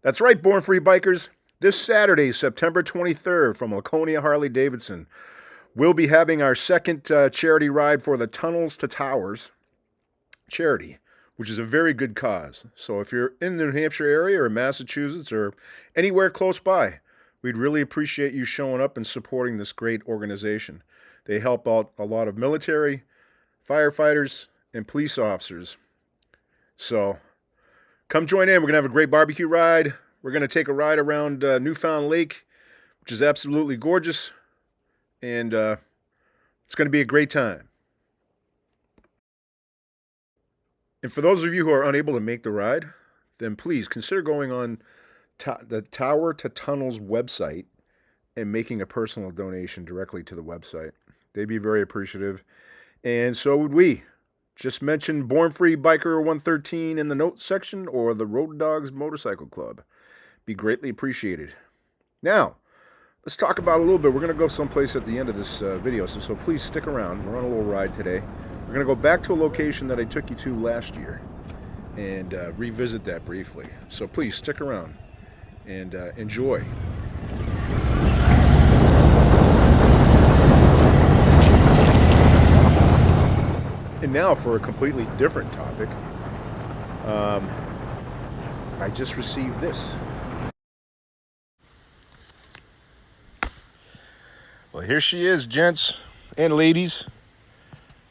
That's right, Born Free Bikers. This Saturday, September 23rd, from Laconia Harley Davidson, we'll be having our second charity ride for the Tunnels to Towers charity, which is a very good cause. So if you're in the New Hampshire area or Massachusetts or anywhere close by, we'd really appreciate you showing up and supporting this great organization. They help out a lot of military, firefighters, and police officers. So come join in. We're going to have a great barbecue ride. We're going to take a ride around Newfound Lake, which is absolutely gorgeous. And it's going to be a great time. And for those of you who are unable to make the ride, then please consider going on the Tower to Tunnels website and making a personal donation directly to the website. They'd be very appreciative. And so would we. Just mention Born Free Biker 113 in the notes section or the Road Dogs Motorcycle Club. Be greatly appreciated. Now, let's talk about a little bit. We're going to go someplace at the end of this video, so please stick around. We're on a little ride today. We're going to go back to a location that I took you to last year and revisit that briefly. So please stick around and enjoy. And now for a completely different topic. I just received this. Well, here she is, gents and ladies.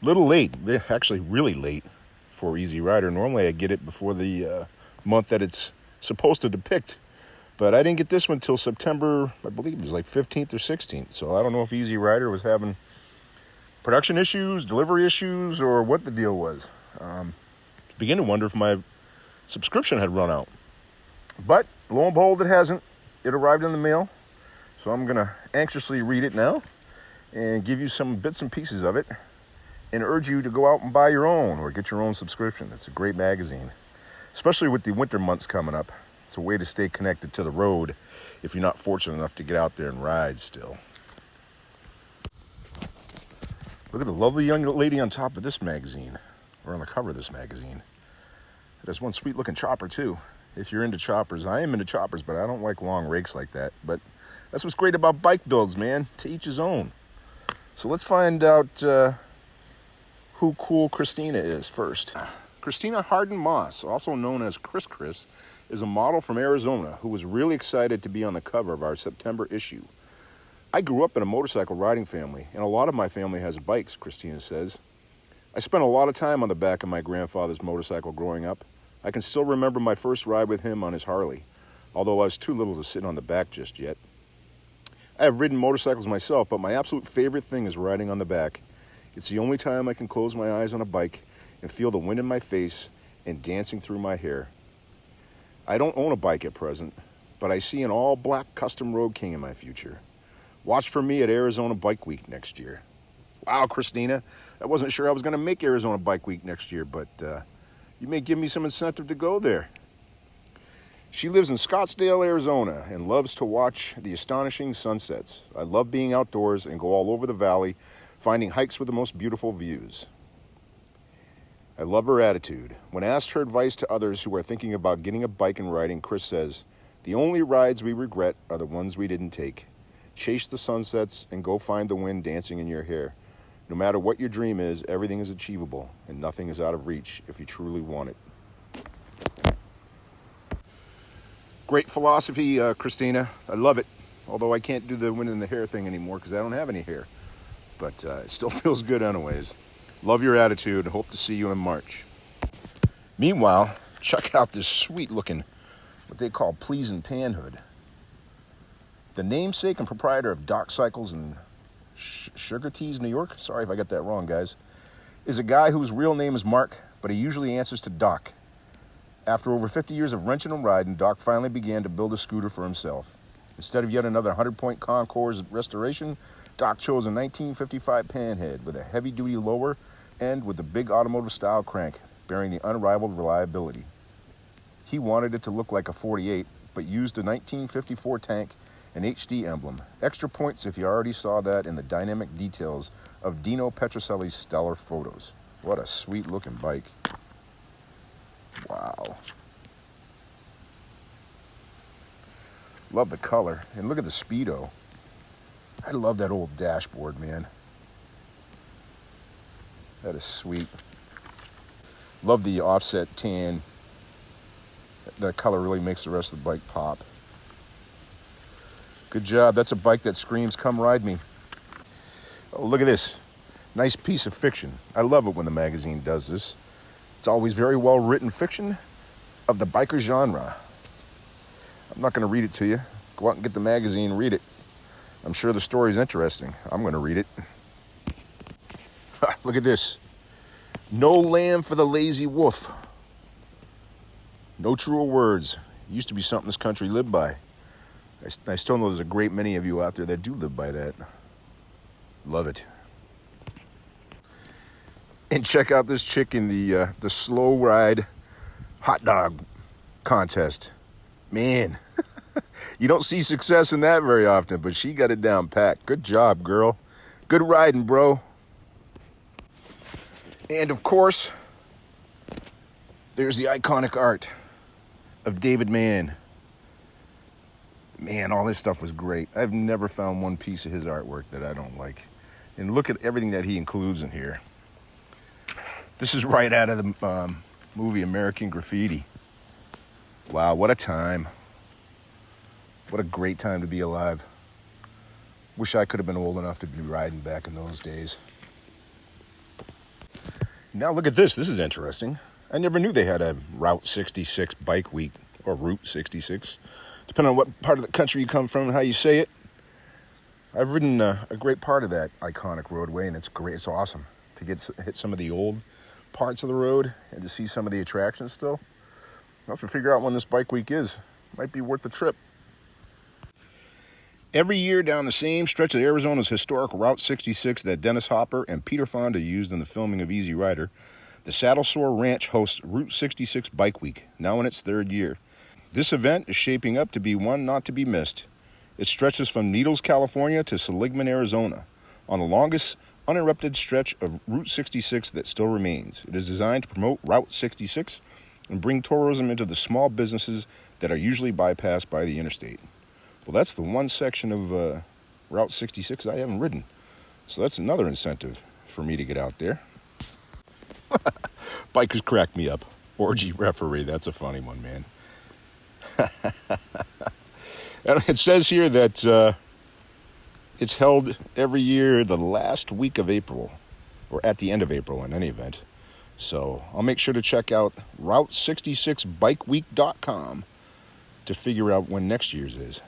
Little late, actually really late for EZRider. Normally I get it before the month that it's supposed to depict. But I didn't get this one till September, I believe it was like 15th or 16th. So I don't know if EZRider was having production issues, delivery issues, or what the deal was. Begin to wonder if my subscription had run out. But lo and behold, it hasn't. It arrived in the mail. So I'm going to anxiously read it now and give you some bits and pieces of it and urge you to go out and buy your own or get your own subscription. It's a great magazine, especially with the winter months coming up. It's a way to stay connected to the road if you're not fortunate enough to get out there and ride still. Look at the lovely young lady on top of this magazine, or on the cover of this magazine. It has one sweet looking chopper too. If you're into choppers, I am into choppers, but I don't like long rakes like that. But that's what's great about bike builds, man. To each his own. So let's find out who cool Christina is first. Christina Harden Moss, also known as Chris, is a model from Arizona who was really excited to be on the cover of our September issue. I grew up in a motorcycle riding family, and a lot of my family has bikes, Christina says. I spent a lot of time on the back of my grandfather's motorcycle growing up. I can still remember my first ride with him on his Harley, although I was too little to sit on the back just yet. I have ridden motorcycles myself, but my absolute favorite thing is riding on the back. It's the only time I can close my eyes on a bike and feel the wind in my face and dancing through my hair. I don't own a bike at present, but I see an all-black custom Road King in my future. Watch for me at Arizona Bike Week next year. Wow, Christina, I wasn't sure I was going to make Arizona Bike Week next year, but you may give me some incentive to go there. She lives in Scottsdale, Arizona, and loves to watch the astonishing sunsets. I love being outdoors and go all over the valley, finding hikes with the most beautiful views. I love her attitude. When asked her advice to others who are thinking about getting a bike and riding, Chris says, "The only rides we regret are the ones we didn't take. Chase the sunsets and go find the wind dancing in your hair. No matter what your dream is, everything is achievable and nothing is out of reach if you truly want it." Great philosophy, Christina. I love it. Although I can't do the wind in the hair thing anymore because I don't have any hair. But it still feels good anyways. Love your attitude. Hope to see you in March. Meanwhile, check out this sweet looking, what they call pleasing pan hood. The namesake and proprietor of Doc Cycles in Sugar Teas, New York, sorry if I got that wrong, guys, is a guy whose real name is Mark, but he usually answers to Doc. After over 50 years of wrenching and riding, Doc finally began to build a scooter for himself. Instead of yet another 100-point Concours restoration, Doc chose a 1955 Panhead with a heavy-duty lower end with the big automotive-style crank, bearing the unrivaled reliability. He wanted it to look like a 48, but used a 1954 tank and HD emblem. Extra points if you already saw that in the dynamic details of Dino Petrocelli's stellar photos. What a sweet-looking bike. Wow. Love the color. And look at the speedo. I love that old dashboard, man. That is sweet. Love the offset tan. That color really makes the rest of the bike pop. Good job. That's a bike that screams, come ride me. Oh, look at this. Nice piece of fiction. I love it when the magazine does this. It's always very well written fiction of the biker genre. I'm not going to read it to you. Go out and get the magazine, read it. I'm sure the story's interesting. I'm going to read it. Look at this. No lamb for the lazy wolf. No truer words. Used to be something this country lived by. I still know there's a great many of you out there that do live by that. Love it. And check out this chick in the slow ride hot dog contest. Man, you don't see success in that very often, but she got it down pat. Good job, girl. Good riding, bro. And of course, there's the iconic art of David Mann. Man, all this stuff was great. I've never found one piece of his artwork that I don't like. And look at everything that he includes in here. This is right out of the movie American Graffiti. Wow, what a time. What a great time to be alive. Wish I could have been old enough to be riding back in those days. Now look at this. This is interesting. I never knew they had a Route 66 bike week, or Route 66, depending on what part of the country you come from and how you say it. I've ridden a great part of that iconic roadway, and it's great. It's awesome to hit some of the old parts of the road and to see some of the attractions still. I'll have to figure out when this bike week is. Might be worth the trip. Every year down the same stretch of Arizona's historic Route 66 that Dennis Hopper and Peter Fonda used in the filming of EZRider, the Saddle Sore Ranch hosts Route 66 Bike Week, now in its third year. This event is shaping up to be one not to be missed. It stretches from Needles, California to Seligman, Arizona, on the longest uninterrupted stretch of Route 66 that still remains. It is designed to promote Route 66 and bring tourism into the small businesses that are usually bypassed by the interstate. Well, that's the one section of Route 66 I haven't ridden. So that's another incentive for me to get out there. Bikers crack me up. Orgy referee, that's a funny one, man. And it says here that it's held every year the last week of April, or at the end of April in any event. So I'll make sure to check out Route66bikeweek.com to figure out when next year's is.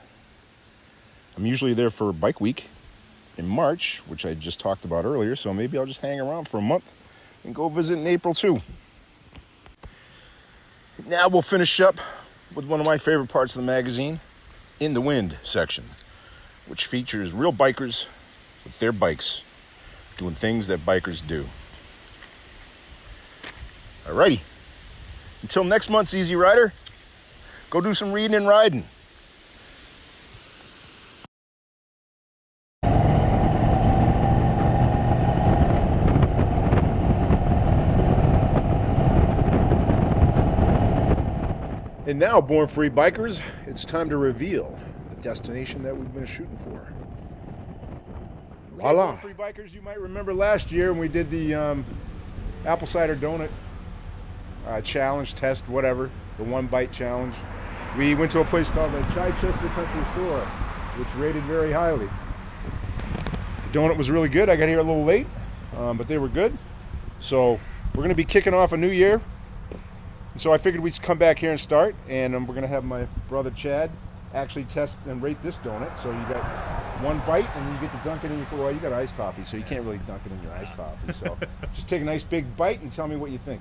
I'm usually there for Bike Week in March, which I just talked about earlier, so maybe I'll just hang around for a month and go visit in April too. Now we'll finish up with one of my favorite parts of the magazine, In the Wind section, which features real bikers with their bikes doing things that bikers do. Alrighty, until next month's EZRider, go do some reading and riding. And now, Born Free Bikers, it's time to reveal the destination that we've been shooting for. Voila! Born Free Bikers, you might remember last year when we did the Apple Cider Donut challenge, test, whatever, the one bite challenge. We went to a place called the Chichester Country Store, which rated very highly. The donut was really good. I got here a little late, but they were good. So we're going to be kicking off a new year. So I figured we'd come back here and start, and we're going to have my brother Chad actually test and rate this donut. So you got one bite, and you get to dunk it in your, well, you got iced coffee, so you can't really dunk it in your iced coffee. So just take a nice big bite and tell me what you think.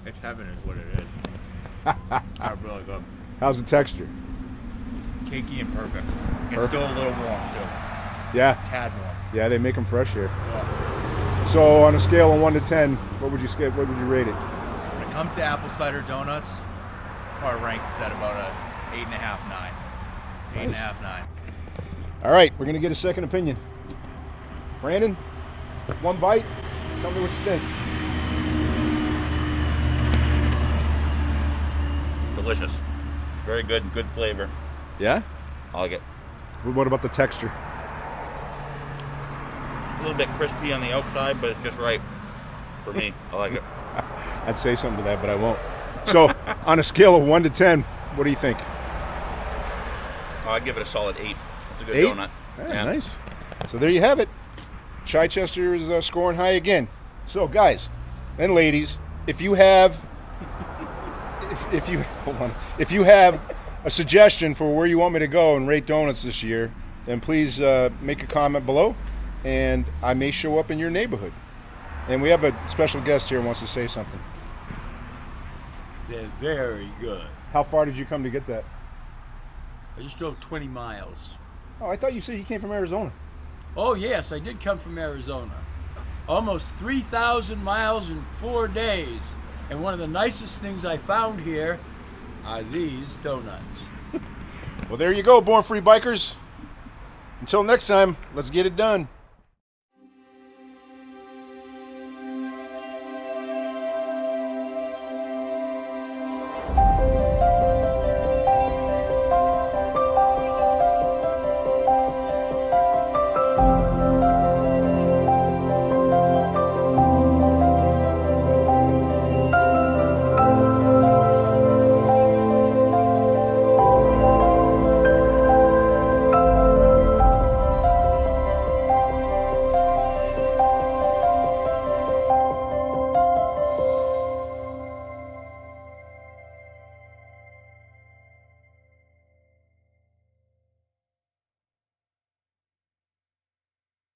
It's heaven is what it is. That's really good. How's the texture? Cakey and perfect. It's still a little warm, too. Yeah. Tad warm. Yeah, they make them fresh here. Yeah. So on a scale of 1 to 10, what would you rate it? When it comes to apple cider donuts, our rank is at about a 8.5, 9. 8.5, 9. All right, we're gonna get a second opinion. Brandon, one bite. Tell me what you think. Delicious. Very good. Good flavor. Yeah? I like it. What about the texture? A little bit crispy on the outside, but it's just right for me. I like it. I'd say something to that, but I won't. So, on a scale of 1 to 10, what do you think? I'd give it a solid 8. It's a good 8? donut. Yeah, nice. So there you have it. Chichester is scoring high again. So, guys and ladies, if you have a suggestion for where you want me to go and rate donuts this year, then please make a comment below, and I may show up in your neighborhood. And we have a special guest here who wants to say something. They're very good. How far did you come to get that? I just drove 20 miles. Oh, I thought you said you came from Arizona. Oh, yes, I did come from Arizona. Almost 3,000 miles in 4 days. And one of the nicest things I found here are these donuts. Well, there you go, Born Free Bikers. Until next time, let's get it done.